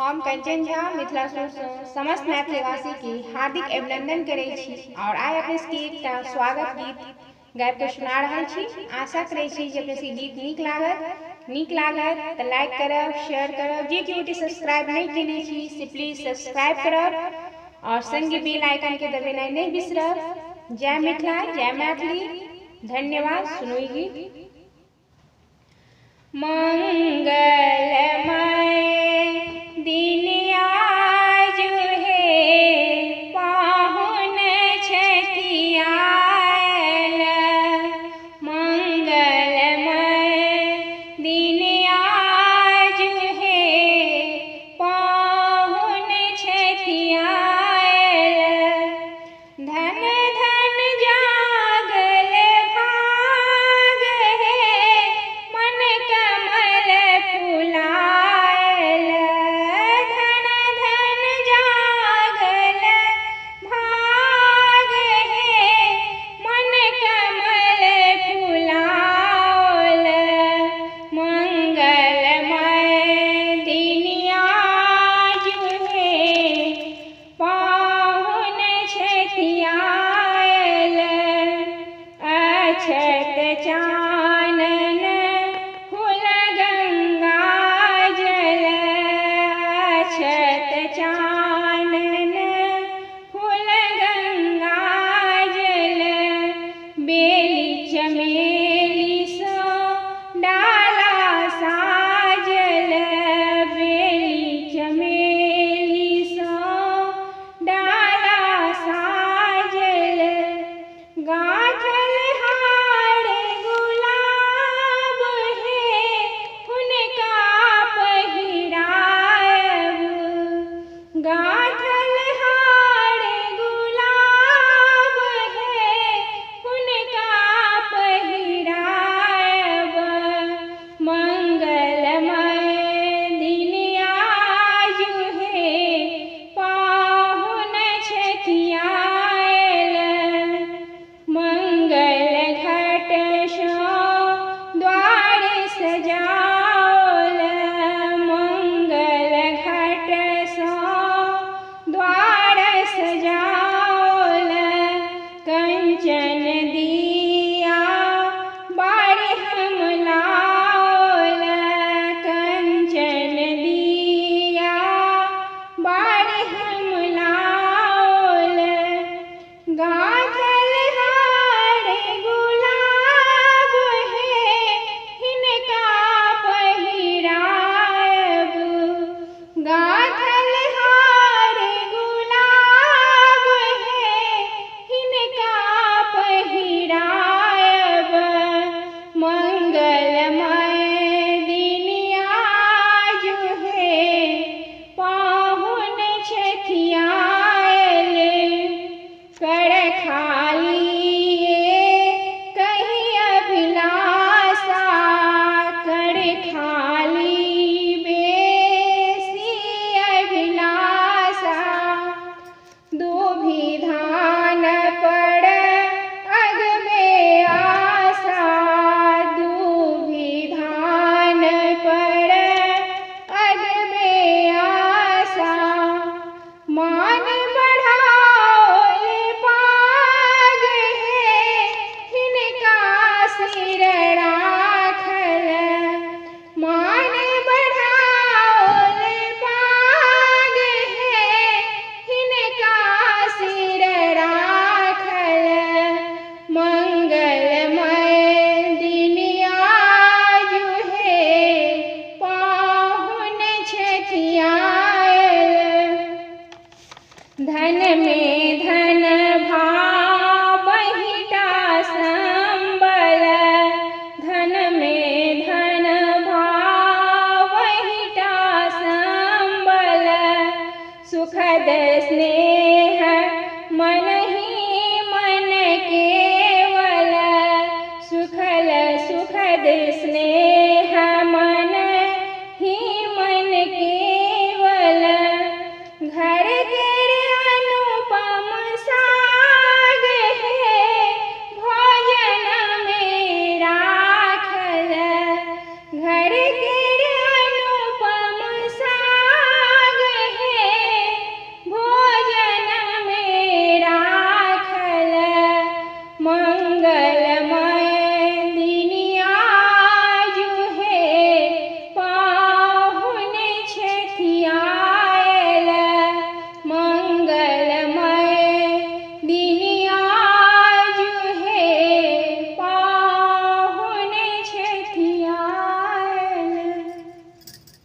हम कंचन झा मिथिला समस्त मैथिलीवासी के हार्दिक अभिनंदन करै छी और आइ अपने सबके एकटा स्वागत गीत गाबि के सुना रहल छी। आशा करै छी जे अपने सबके गीत नीक लागत तऽ लाइक करब, शेयर करब, जे केओ गोटे सब्सक्राइब नहीं केने छी से प्लीज सब्सक्राइब करब और संगे बेल आइकन के दबेनाइ नहीं बिसरब। जय मिथिला, जय मैथिली। धन्यवाद। सुनोई गीत। मंगल